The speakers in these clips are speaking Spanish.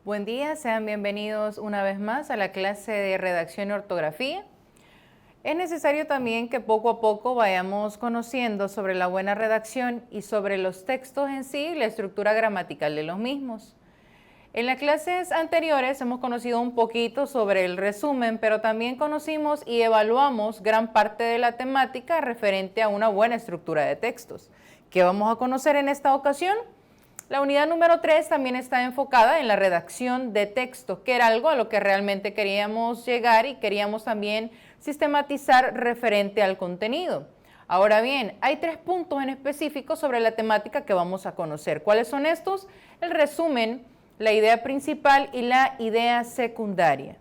Buen día, sean bienvenidos una vez más a la clase de redacción y ortografía. Es necesario también que poco a poco vayamos conociendo sobre la buena redacción y sobre los textos en sí y la estructura gramatical de los mismos. En las clases anteriores hemos conocido un poquito sobre el resumen, pero también conocimos y evaluamos gran parte de la temática referente a una buena estructura de textos. ¿Qué vamos a conocer en esta ocasión? La unidad número 3 también está enfocada en la redacción de textos, que era algo a lo que realmente queríamos llegar y queríamos también sistematizar referente al contenido. Ahora bien, hay 3 puntos en específico sobre la temática que vamos a conocer. ¿Cuáles son estos? El resumen, la idea principal y la idea secundaria.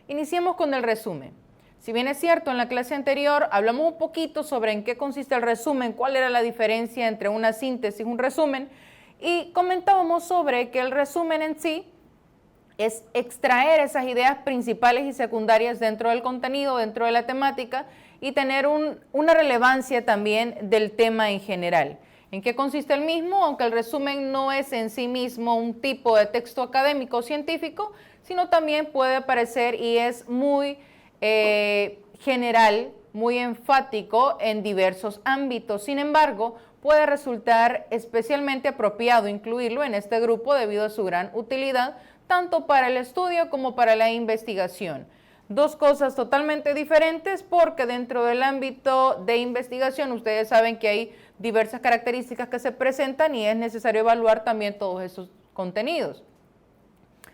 Iniciemos con el resumen. Si bien es cierto, en la clase anterior hablamos un poquito sobre en qué consiste el resumen, cuál era la diferencia entre una síntesis y un resumen, y comentábamos sobre que el resumen en sí es extraer esas ideas principales y secundarias dentro del contenido, dentro de la temática, y tener una relevancia también del tema en general. ¿En qué consiste el mismo? Aunque el resumen no es en sí mismo un tipo de texto académico o científico, sino también puede aparecer y es muy general, muy enfático en diversos ámbitos. Sin embargo, puede resultar especialmente apropiado incluirlo en este grupo debido a su gran utilidad, tanto para el estudio como para la investigación. Dos cosas totalmente diferentes porque dentro del ámbito de investigación ustedes saben que hay diversas características que se presentan y es necesario evaluar también todos esos contenidos.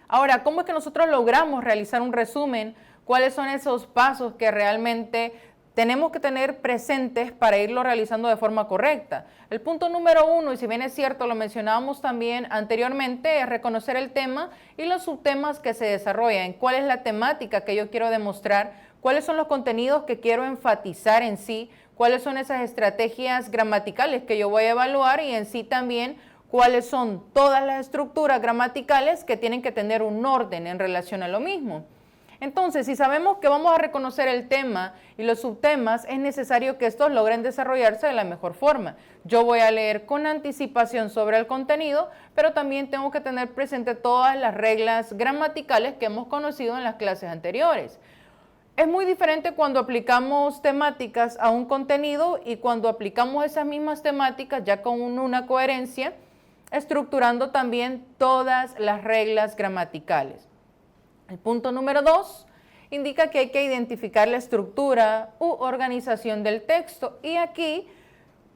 Ahora, ¿cómo es que nosotros logramos realizar un resumen? ¿Cuáles son esos pasos que realmente tenemos que tener presentes para irlo realizando de forma correcta? El punto número 1, y si bien es cierto, lo mencionábamos también anteriormente, es reconocer el tema y los subtemas que se desarrollan. ¿Cuál es la temática que yo quiero demostrar? ¿Cuáles son los contenidos que quiero enfatizar en sí? ¿Cuáles son esas estrategias gramaticales que yo voy a evaluar? Y en sí también, ¿cuáles son todas las estructuras gramaticales que tienen que tener un orden en relación a lo mismo? Entonces, si sabemos que vamos a reconocer el tema y los subtemas, es necesario que estos logren desarrollarse de la mejor forma. Yo voy a leer con anticipación sobre el contenido, pero también tengo que tener presente todas las reglas gramaticales que hemos conocido en las clases anteriores. Es muy diferente cuando aplicamos temáticas a un contenido y cuando aplicamos esas mismas temáticas ya con una coherencia, estructurando también todas las reglas gramaticales. El punto número 2 indica que hay que identificar la estructura u organización del texto y aquí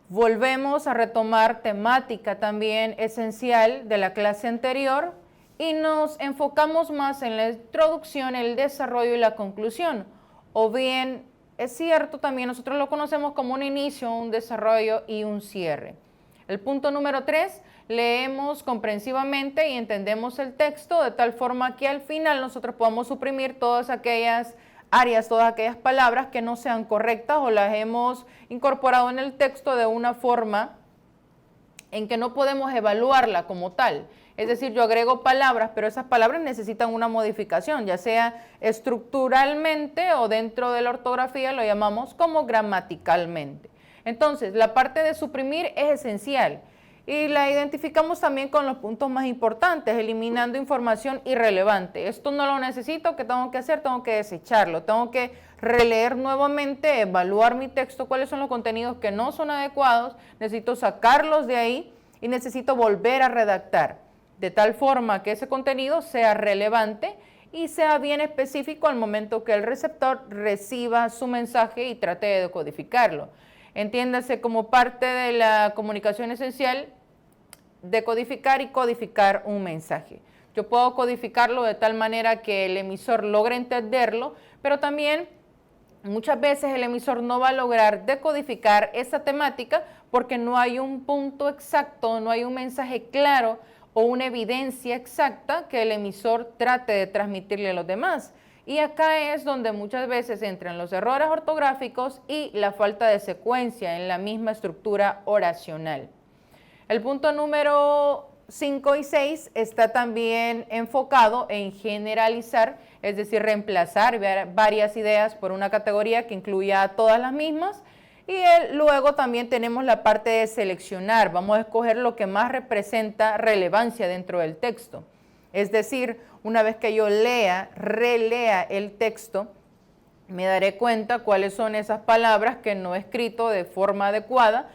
volvemos a retomar temática también esencial de la clase anterior y nos enfocamos más en la introducción, el desarrollo y la conclusión. O bien, es cierto, también nosotros lo conocemos como un inicio, un desarrollo y un cierre. El punto número 3, leemos comprensivamente y entendemos el texto de tal forma que al final nosotros podamos suprimir todas aquellas áreas, todas aquellas palabras que no sean correctas o las hemos incorporado en el texto de una forma en que no podemos evaluarla como tal. Es decir, yo agrego palabras, pero esas palabras necesitan una modificación, ya sea estructuralmente o dentro de la ortografía lo llamamos como gramaticalmente. Entonces, la parte de suprimir es esencial y la identificamos también con los puntos más importantes, eliminando información irrelevante. Esto no lo necesito, ¿qué tengo que hacer? Tengo que desecharlo, tengo que releer nuevamente, evaluar mi texto, cuáles son los contenidos que no son adecuados, necesito sacarlos de ahí y necesito volver a redactar, de tal forma que ese contenido sea relevante y sea bien específico al momento que el receptor reciba su mensaje y trate de decodificarlo. Entiéndase como parte de la comunicación esencial, decodificar y codificar un mensaje. Yo puedo codificarlo de tal manera que el emisor logre entenderlo, pero también muchas veces el emisor no va a lograr decodificar esa temática porque no hay un punto exacto, no hay un mensaje claro o una evidencia exacta que el emisor trate de transmitirle a los demás. Y acá es donde muchas veces entran los errores ortográficos y la falta de secuencia en la misma estructura oracional. El punto número 5 y 6 está también enfocado en generalizar, es decir, reemplazar varias ideas por una categoría que incluya a todas las mismas. Y luego también tenemos la parte de seleccionar, vamos a escoger lo que más representa relevancia dentro del texto. Es decir, una vez que yo relea el texto, me daré cuenta cuáles son esas palabras que no he escrito de forma adecuada,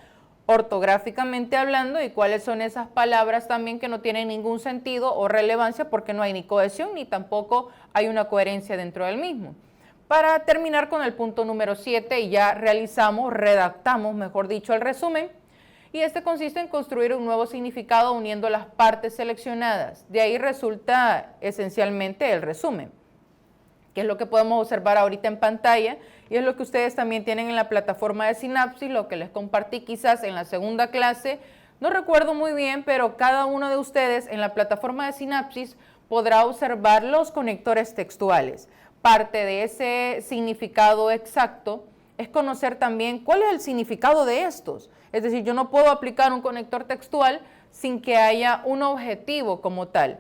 ortográficamente hablando, y cuáles son esas palabras también que no tienen ningún sentido o relevancia porque no hay ni cohesión ni tampoco hay una coherencia dentro del mismo. Para terminar con el punto número 7, y ya redactamos, mejor dicho, el resumen, y este consiste en construir un nuevo significado uniendo las partes seleccionadas. De ahí resulta esencialmente el resumen, que es lo que podemos observar ahorita en pantalla, y es lo que ustedes también tienen en la plataforma de Sinapsis, lo que les compartí quizás en la segunda clase. No recuerdo muy bien, pero cada uno de ustedes en la plataforma de Sinapsis podrá observar los conectores textuales. Parte de ese significado exacto es conocer también cuál es el significado de estos. Es decir, yo no puedo aplicar un conector textual sin que haya un objetivo como tal.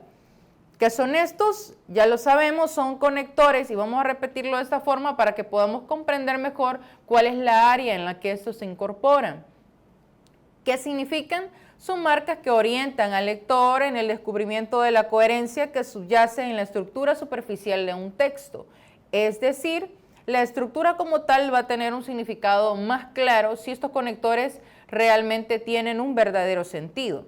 ¿Qué son estos? Ya lo sabemos, son conectores, y vamos a repetirlo de esta forma para que podamos comprender mejor cuál es la área en la que estos se incorporan. ¿Qué significan? Son marcas que orientan al lector en el descubrimiento de la coherencia que subyace en la estructura superficial de un texto. Es decir, la estructura como tal va a tener un significado más claro si estos conectores realmente tienen un verdadero sentido.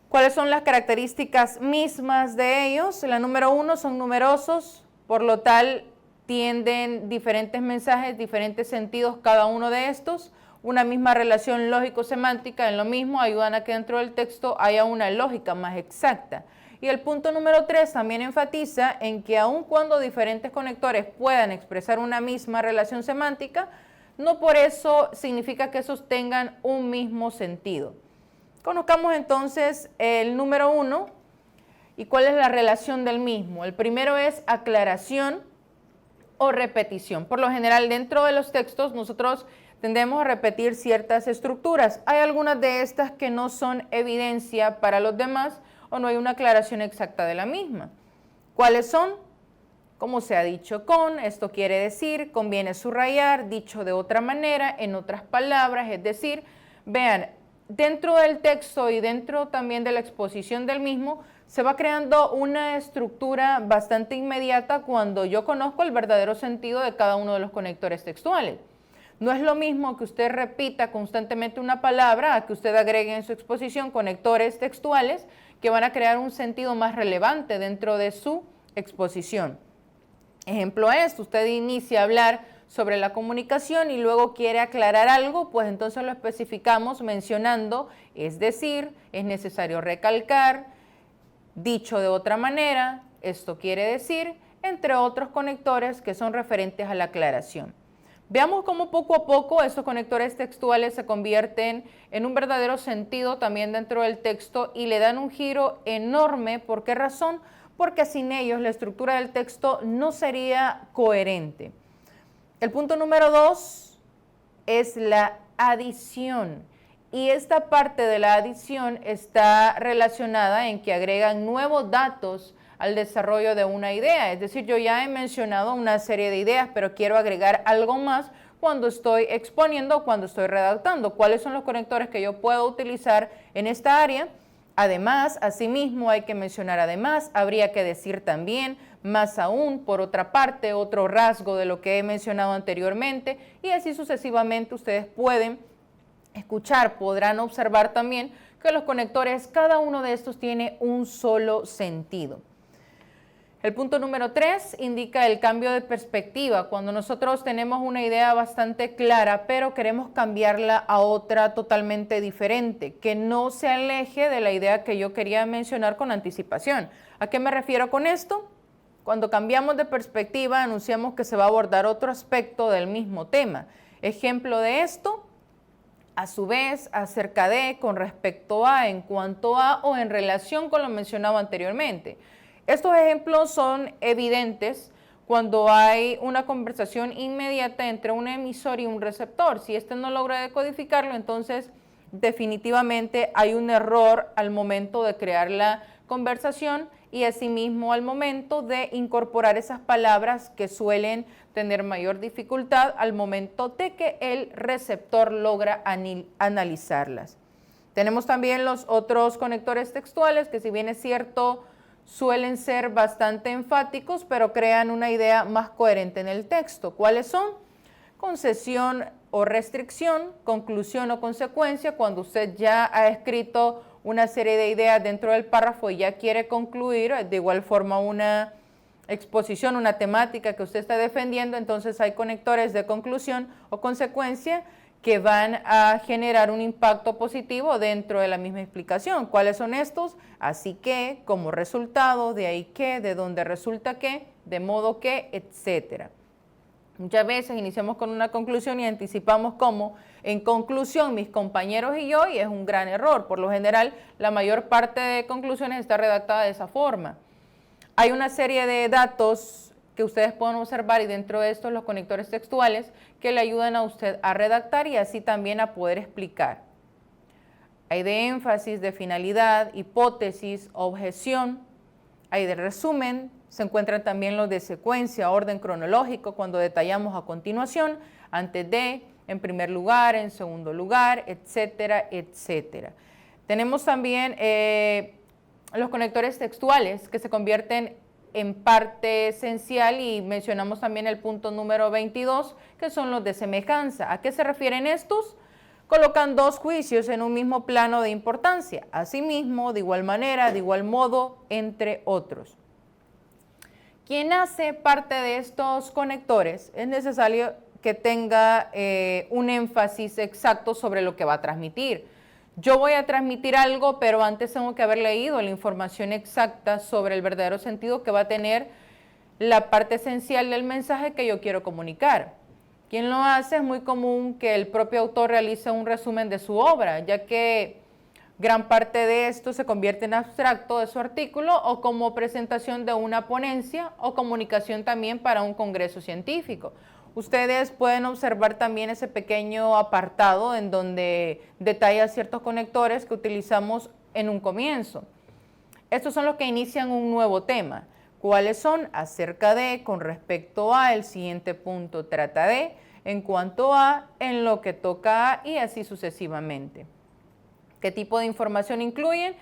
¿Cuáles son las características mismas de ellos? La número 1, son numerosos, por lo tal tienden diferentes mensajes, diferentes sentidos cada uno de estos. Una misma relación lógico-semántica, en lo mismo ayudan a que dentro del texto haya una lógica más exacta. Y el punto número 3 también enfatiza en que aun cuando diferentes conectores puedan expresar una misma relación semántica, no por eso significa que esos tengan un mismo sentido. Conozcamos entonces el número 1 y cuál es la relación del mismo. El primero es aclaración o repetición. Por lo general, dentro de los textos nosotros tendemos a repetir ciertas estructuras. Hay algunas de estas que no son evidencia para los demás o no hay una aclaración exacta de la misma. ¿Cuáles son? Como se ha dicho con, esto quiere decir, conviene subrayar, dicho de otra manera, en otras palabras, es decir, vean, dentro del texto y dentro también de la exposición del mismo, se va creando una estructura bastante inmediata cuando yo conozco el verdadero sentido de cada uno de los conectores textuales. No es lo mismo que usted repita constantemente una palabra a que usted agregue en su exposición conectores textuales que van a crear un sentido más relevante dentro de su exposición. Ejemplo es, usted inicia a hablar sobre la comunicación y luego quiere aclarar algo, pues entonces lo especificamos mencionando, es decir, es necesario recalcar, dicho de otra manera, esto quiere decir, entre otros conectores que son referentes a la aclaración. Veamos cómo poco a poco estos conectores textuales se convierten en un verdadero sentido también dentro del texto y le dan un giro enorme. ¿Por qué razón? Porque sin ellos la estructura del texto no sería coherente. El punto número 2 es la adición. Y esta parte de la adición está relacionada en que agregan nuevos datos al desarrollo de una idea. Es decir, yo ya he mencionado una serie de ideas, pero quiero agregar algo más cuando estoy exponiendo o cuando estoy redactando. ¿Cuáles son los conectores que yo puedo utilizar en esta área? Además, asimismo, hay que mencionar además, habría que decir también, más aún, por otra parte, otro rasgo de lo que he mencionado anteriormente, y así sucesivamente ustedes pueden escuchar, podrán observar también que los conectores, cada uno de estos tiene un solo sentido. El punto número 3 indica el cambio de perspectiva. Cuando nosotros tenemos una idea bastante clara, pero queremos cambiarla a otra totalmente diferente, que no se aleje de la idea que yo quería mencionar con anticipación. ¿A qué me refiero con esto? Cuando cambiamos de perspectiva, anunciamos que se va a abordar otro aspecto del mismo tema. Ejemplo de esto, a su vez, acerca de, con respecto a, en cuanto a o en relación con lo mencionado anteriormente. Estos ejemplos son evidentes cuando hay una conversación inmediata entre un emisor y un receptor. Si este no logra decodificarlo, entonces definitivamente hay un error al momento de crear la conversación y asimismo al momento de incorporar esas palabras que suelen tener mayor dificultad al momento de que el receptor logra analizarlas. Tenemos también los otros conectores textuales que, si bien es cierto, suelen ser bastante enfáticos, pero crean una idea más coherente en el texto. ¿Cuáles son? Concesión o restricción, conclusión o consecuencia. Cuando usted ya ha escrito una serie de ideas dentro del párrafo y ya quiere concluir, de igual forma una exposición, una temática que usted está defendiendo, entonces hay conectores de conclusión o consecuencia que van a generar un impacto positivo dentro de la misma explicación. ¿Cuáles son estos? Así que, como resultado, de ahí que, de donde resulta que, de modo que, etcétera. Muchas veces iniciamos con una conclusión y anticipamos como, en conclusión, mis compañeros y yo, y es un gran error. Por lo general, la mayor parte de conclusiones está redactada de esa forma. Hay una serie de datos que ustedes pueden observar y dentro de estos los conectores textuales que le ayudan a usted a redactar y así también a poder explicar. Hay de énfasis, de finalidad, hipótesis, objeción, hay de resumen, se encuentran también los de secuencia, orden cronológico, cuando detallamos a continuación, antes de, en primer lugar, en segundo lugar, etcétera, etcétera. Tenemos también los conectores textuales que se convierten en parte esencial y mencionamos también el punto número 22, que son los de semejanza. ¿A qué se refieren estos? Colocan dos juicios en un mismo plano de importancia, asimismo, de igual manera, de igual modo, entre otros. Quien hace parte de estos conectores es necesario que tenga un énfasis exacto sobre lo que va a transmitir. Yo voy a transmitir algo, pero antes tengo que haber leído la información exacta sobre el verdadero sentido que va a tener la parte esencial del mensaje que yo quiero comunicar. Quien lo hace es muy común que el propio autor realice un resumen de su obra, ya que gran parte de esto se convierte en abstracto de su artículo o como presentación de una ponencia o comunicación también para un congreso científico. Ustedes pueden observar también ese pequeño apartado en donde detalla ciertos conectores que utilizamos en un comienzo. Estos son los que inician un nuevo tema. ¿Cuáles son? Acerca de, con respecto a, el siguiente punto trata de, en cuanto a, en lo que toca a y así sucesivamente. ¿Qué tipo de información incluyen?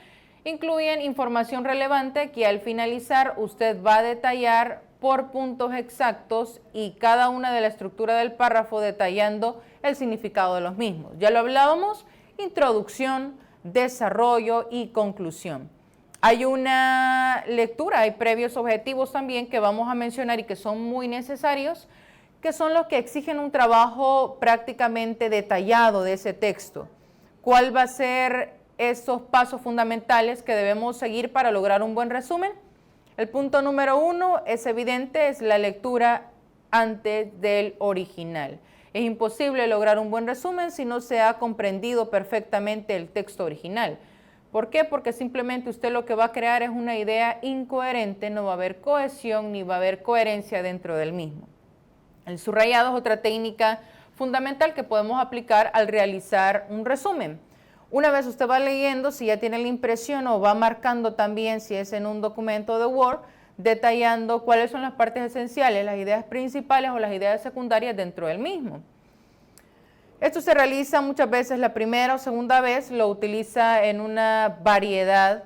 Incluyen información relevante que al finalizar usted va a detallar por puntos exactos y cada una de la estructura del párrafo detallando el significado de los mismos. Ya lo hablábamos, introducción, desarrollo y conclusión. Hay una lectura, hay previos objetivos también que vamos a mencionar y que son muy necesarios, que son los que exigen un trabajo prácticamente detallado de ese texto. ¿Cuál va a ser esos pasos fundamentales que debemos seguir para lograr un buen resumen? El punto número 1 es evidente, es la lectura antes del original. Es imposible lograr un buen resumen si no se ha comprendido perfectamente el texto original. ¿Por qué? Porque simplemente usted lo que va a crear es una idea incoherente, no va a haber cohesión ni va a haber coherencia dentro del mismo. El subrayado es otra técnica fundamental que podemos aplicar al realizar un resumen. Una vez usted va leyendo, si ya tiene la impresión o va marcando también, si es en un documento de Word, detallando cuáles son las partes esenciales, las ideas principales o las ideas secundarias dentro del mismo. Esto se realiza muchas veces la primera o segunda vez, lo utiliza en una variedad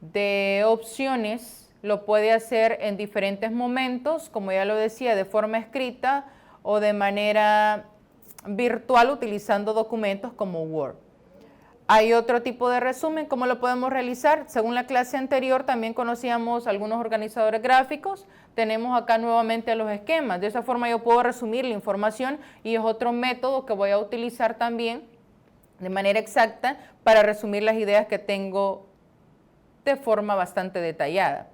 de opciones, lo puede hacer en diferentes momentos, como ya lo decía, de forma escrita o de manera virtual utilizando documentos como Word. Hay otro tipo de resumen, ¿cómo lo podemos realizar? Según la clase anterior también conocíamos algunos organizadores gráficos, tenemos acá nuevamente los esquemas, de esa forma yo puedo resumir la información y es otro método que voy a utilizar también de manera exacta para resumir las ideas que tengo de forma bastante detallada.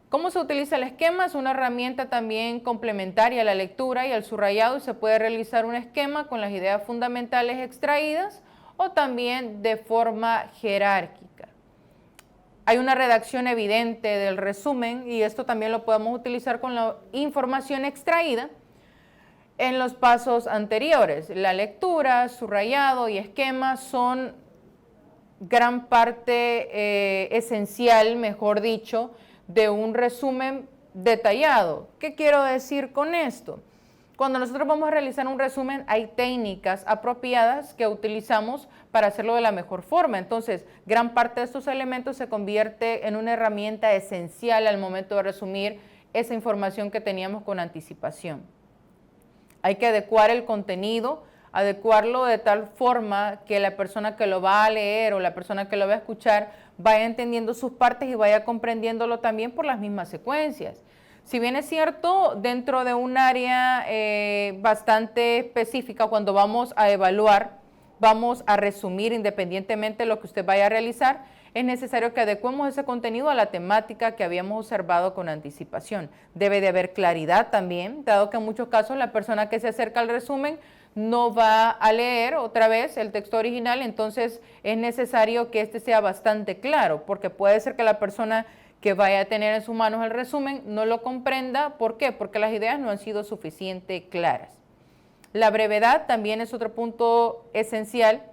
¿Cómo se utiliza el esquema? Es una herramienta también complementaria a la lectura y al subrayado y se puede realizar un esquema con las ideas fundamentales extraídas o también de forma jerárquica. Hay una redacción evidente del resumen y esto también lo podemos utilizar con la información extraída en los pasos anteriores. La lectura, subrayado y esquema son gran parte esencial, mejor dicho, de un resumen detallado. ¿Qué quiero decir con esto? Cuando nosotros vamos a realizar un resumen, hay técnicas apropiadas que utilizamos para hacerlo de la mejor forma. Entonces, gran parte de estos elementos se convierte en una herramienta esencial al momento de resumir esa información que teníamos con anticipación. Hay que adecuar el contenido, adecuarlo de tal forma que la persona que lo va a leer o la persona que lo va a escuchar vaya entendiendo sus partes y vaya comprendiéndolo también por las mismas secuencias. Si bien es cierto, dentro de un área bastante específica, cuando vamos a evaluar, vamos a resumir independientemente de lo que usted vaya a realizar, es necesario que adecuemos ese contenido a la temática que habíamos observado con anticipación. Debe de haber claridad también, dado que en muchos casos la persona que se acerca al resumen no va a leer otra vez el texto original, entonces es necesario que este sea bastante claro, porque puede ser que la persona que vaya a tener en sus manos el resumen no lo comprenda. ¿Por qué? Porque las ideas no han sido suficientemente claras. La brevedad también es otro punto esencial,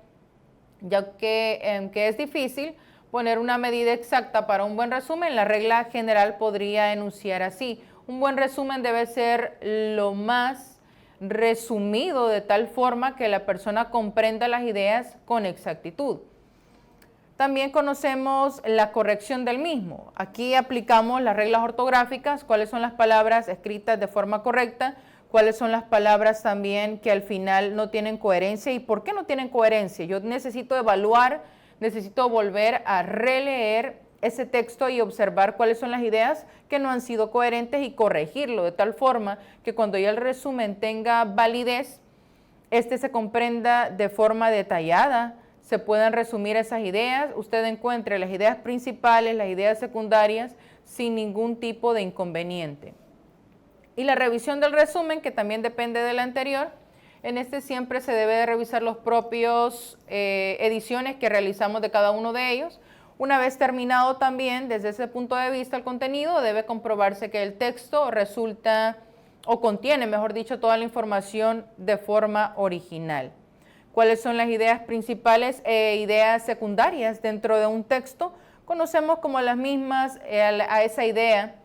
ya que es difícil poner una medida exacta para un buen resumen. La regla general podría enunciar así: un buen resumen debe ser lo más resumido de tal forma que la persona comprenda las ideas con exactitud. También conocemos la corrección del mismo. Aquí aplicamos las reglas ortográficas, cuáles son las palabras escritas de forma correcta, cuáles son las palabras también que al final no tienen coherencia y por qué no tienen coherencia. Yo necesito evaluar, necesito volver a releer ese texto y observar cuáles son las ideas que no han sido coherentes y corregirlo de tal forma que cuando ya el resumen tenga validez, este se comprenda de forma detallada, se puedan resumir esas ideas, usted encuentre las ideas principales, las ideas secundarias sin ningún tipo de inconveniente. Y la revisión del resumen, que también depende del anterior, en este siempre se debe de revisar los propios ediciones que realizamos de cada uno de ellos. Una vez terminado también, desde ese punto de vista, el contenido, debe comprobarse que el texto resulta o contiene, mejor dicho, toda la información de forma original. ¿Cuáles son las ideas principales e ideas secundarias dentro de un texto? Conocemos como las mismas a esa idea,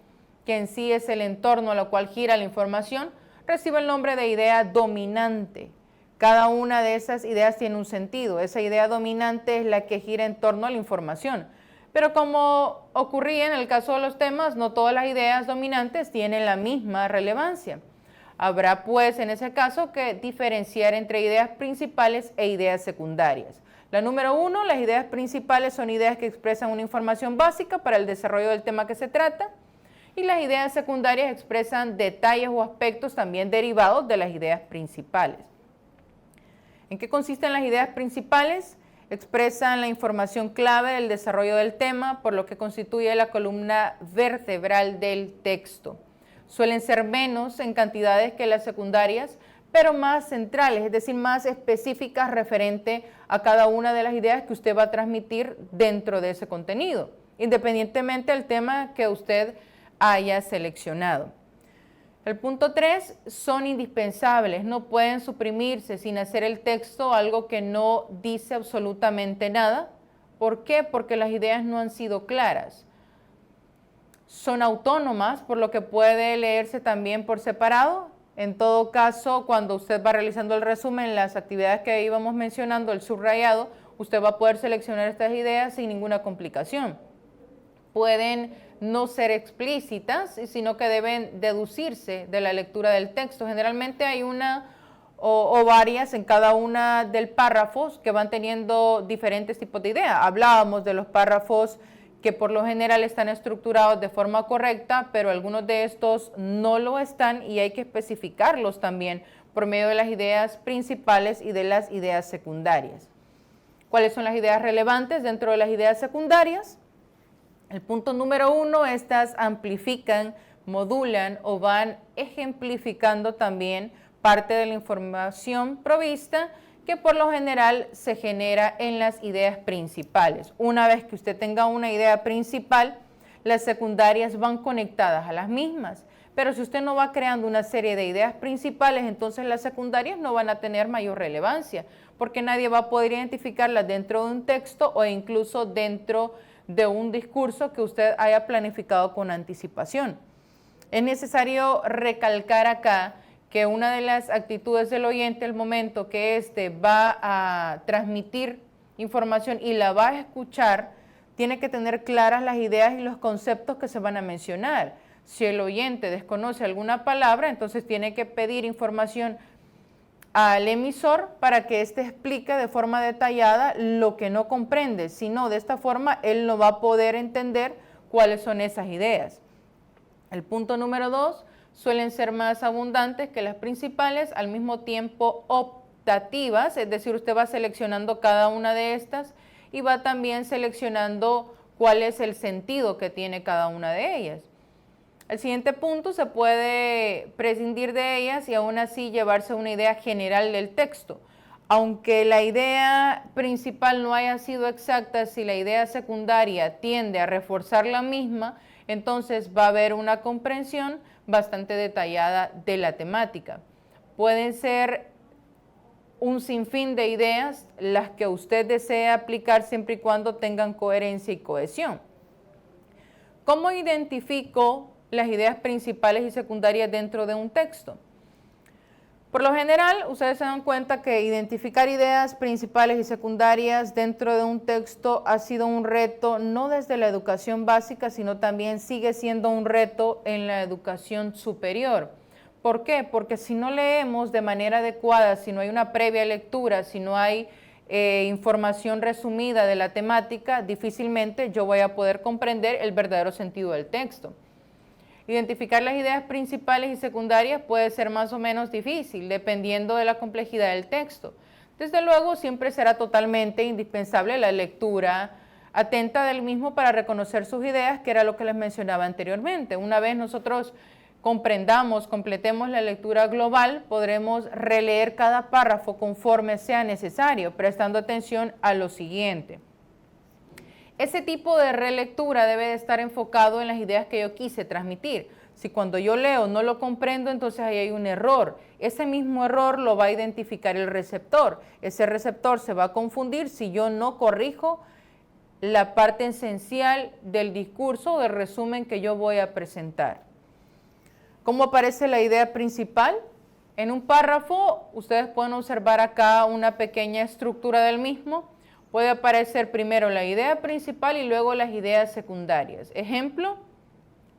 que en sí es el entorno a lo cual gira la información, recibe el nombre de idea dominante. Cada una de esas ideas tiene un sentido. Esa idea dominante es la que gira en torno a la información. Pero como ocurría en el caso de los temas, no todas las ideas dominantes tienen la misma relevancia. Habrá pues en ese caso que diferenciar entre ideas principales e ideas secundarias. La número 1, las ideas principales son ideas que expresan una información básica para el desarrollo del tema que se trata, y las ideas secundarias expresan detalles o aspectos también derivados de las ideas principales. ¿En qué consisten las ideas principales? Expresan la información clave del desarrollo del tema, por lo que constituye la columna vertebral del texto. Suelen ser menos en cantidades que las secundarias, pero más centrales, es decir, más específicas referente a cada una de las ideas que usted va a transmitir dentro de ese contenido, independientemente del tema que usted haya seleccionado. El punto 3, son indispensables, no pueden suprimirse sin hacer el texto algo que no dice absolutamente nada. ¿Por qué? Porque las ideas no han sido claras. Son autónomas, por lo que puede leerse también por separado. En todo caso, cuando usted va realizando el resumen, las actividades que íbamos mencionando, el subrayado, usted va a poder seleccionar estas ideas sin ninguna complicación. Pueden no ser explícitas, sino que deben deducirse de la lectura del texto. Generalmente hay una o varias en cada una del párrafos que van teniendo diferentes tipos de ideas. Hablábamos de los párrafos que por lo general están estructurados de forma correcta, pero algunos de estos no lo están y hay que especificarlos también por medio de las ideas principales y de las ideas secundarias. ¿Cuáles son las ideas relevantes dentro de las ideas secundarias? El punto número 1, estas amplifican, modulan o van ejemplificando también parte de la información provista que por lo general se genera en las ideas principales. Una vez que usted tenga una idea principal, las secundarias van conectadas a las mismas. Pero si usted no va creando una serie de ideas principales, entonces las secundarias no van a tener mayor relevancia, porque nadie va a poder identificarlas dentro de un texto o incluso dentro de un discurso que usted haya planificado con anticipación. Es necesario recalcar acá que una de las actitudes del oyente al momento que éste va a transmitir información y la va a escuchar, tiene que tener claras las ideas y los conceptos que se van a mencionar. Si el oyente desconoce alguna palabra, entonces tiene que pedir información al emisor para que éste explique de forma detallada lo que no comprende. Si no, de esta forma él no va a poder entender cuáles son esas ideas. El punto número 2, suelen ser más abundantes que las principales, al mismo tiempo optativas, es decir, usted va seleccionando cada una de estas y va también seleccionando cuál es el sentido que tiene cada una de ellas. El siguiente punto, se puede prescindir de ellas y aún así llevarse una idea general del texto. Aunque la idea principal no haya sido exacta, si la idea secundaria tiende a reforzar la misma, entonces va a haber una comprensión bastante detallada de la temática. Pueden ser un sinfín de ideas las que usted desea aplicar siempre y cuando tengan coherencia y cohesión. ¿Cómo identifico las ideas principales y secundarias dentro de un texto? Por lo general, ustedes se dan cuenta que identificar ideas principales y secundarias dentro de un texto ha sido un reto no desde la educación básica, sino también sigue siendo un reto en la educación superior. ¿Por qué? Porque si no leemos de manera adecuada, si no hay una previa lectura, si no hay información resumida de la temática, difícilmente yo voy a poder comprender el verdadero sentido del texto. Identificar las ideas principales y secundarias puede ser más o menos difícil, dependiendo de la complejidad del texto. Desde luego, siempre será totalmente indispensable la lectura atenta del mismo para reconocer sus ideas, que era lo que les mencionaba anteriormente. Una vez nosotros comprendamos, completemos la lectura global, podremos releer cada párrafo conforme sea necesario, prestando atención a lo siguiente. Ese tipo de relectura debe de estar enfocado en las ideas que yo quise transmitir. Si cuando yo leo no lo comprendo, entonces ahí hay un error. Ese mismo error lo va a identificar el receptor. Ese receptor se va a confundir si yo no corrijo la parte esencial del discurso o del resumen que yo voy a presentar. ¿Cómo aparece la idea principal? En un párrafo, ustedes pueden observar acá una pequeña estructura del mismo. Puede aparecer primero la idea principal y luego las ideas secundarias. Ejemplo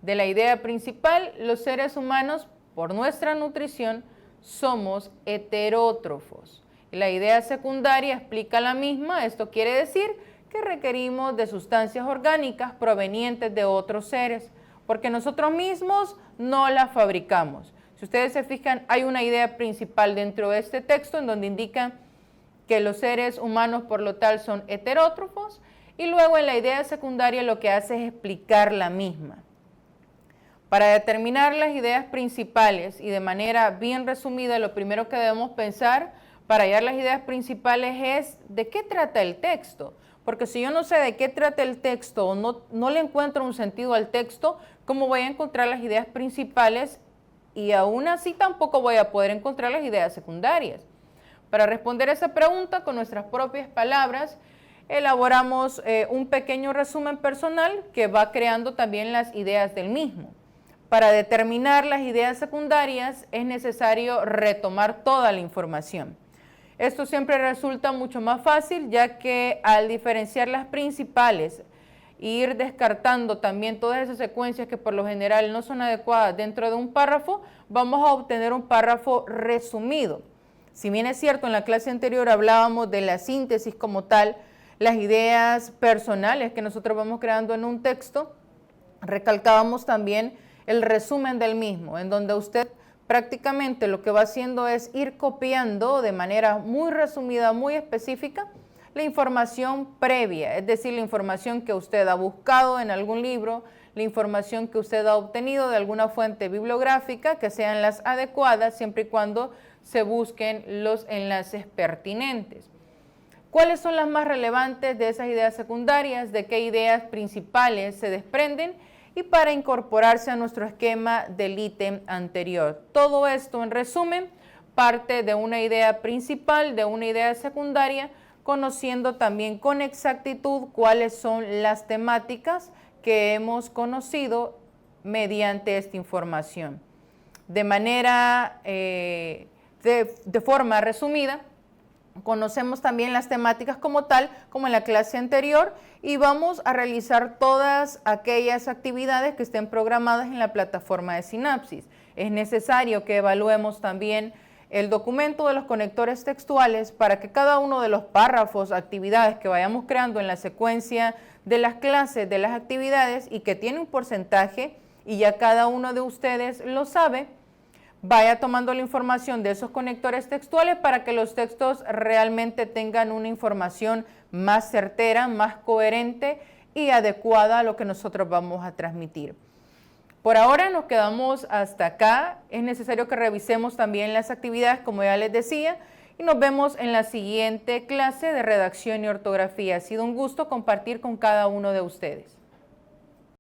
de la idea principal: los seres humanos, por nuestra nutrición, somos heterótrofos. La idea secundaria explica la misma. Esto quiere decir que requerimos de sustancias orgánicas provenientes de otros seres, porque nosotros mismos no las fabricamos. Si ustedes se fijan, hay una idea principal dentro de este texto en donde indica que los seres humanos por lo tal son heterótrofos, y luego en la idea secundaria lo que hace es explicar la misma. Para determinar las ideas principales y de manera bien resumida, lo primero que debemos pensar para hallar las ideas principales es ¿de qué trata el texto? Porque si yo no sé de qué trata el texto o no le encuentro un sentido al texto, ¿cómo voy a encontrar las ideas principales? Y aún así tampoco voy a poder encontrar las ideas secundarias. Para responder a esa pregunta con nuestras propias palabras, elaboramos un pequeño resumen personal que va creando también las ideas del mismo. Para determinar las ideas secundarias es necesario retomar toda la información. Esto siempre resulta mucho más fácil, ya que al diferenciar las principales e ir descartando también todas esas secuencias que por lo general no son adecuadas dentro de un párrafo, vamos a obtener un párrafo resumido. Si bien es cierto, en la clase anterior hablábamos de la síntesis como tal, las ideas personales que nosotros vamos creando en un texto, recalcábamos también el resumen del mismo, en donde usted prácticamente lo que va haciendo es ir copiando de manera muy resumida, muy específica, la información previa, es decir, la información que usted ha buscado en algún libro, la información que usted ha obtenido de alguna fuente bibliográfica, que sean las adecuadas siempre y cuando se busquen los enlaces pertinentes. ¿Cuáles son las más relevantes de esas ideas secundarias? ¿De qué ideas principales se desprenden? Y para incorporarse a nuestro esquema del ítem anterior. Todo esto, en resumen, parte de una idea principal, de una idea secundaria, conociendo también con exactitud cuáles son las temáticas que hemos conocido mediante esta información. De manera, de forma resumida, Conocemos también las temáticas como tal, como en la clase anterior, y vamos a realizar todas aquellas actividades que estén programadas en la plataforma de Sinapsis. Es necesario que evaluemos también el documento de los conectores textuales para que cada uno de los párrafos, actividades que vayamos creando en la secuencia de las clases, de las actividades y que tiene un porcentaje, y ya cada uno de ustedes lo sabe, vaya tomando la información de esos conectores textuales para que los textos realmente tengan una información más certera, más coherente y adecuada a lo que nosotros vamos a transmitir. Por ahora nos quedamos hasta acá. Es necesario que revisemos también las actividades, como ya les decía, y nos vemos en la siguiente clase de redacción y ortografía. Ha sido un gusto compartir con cada uno de ustedes.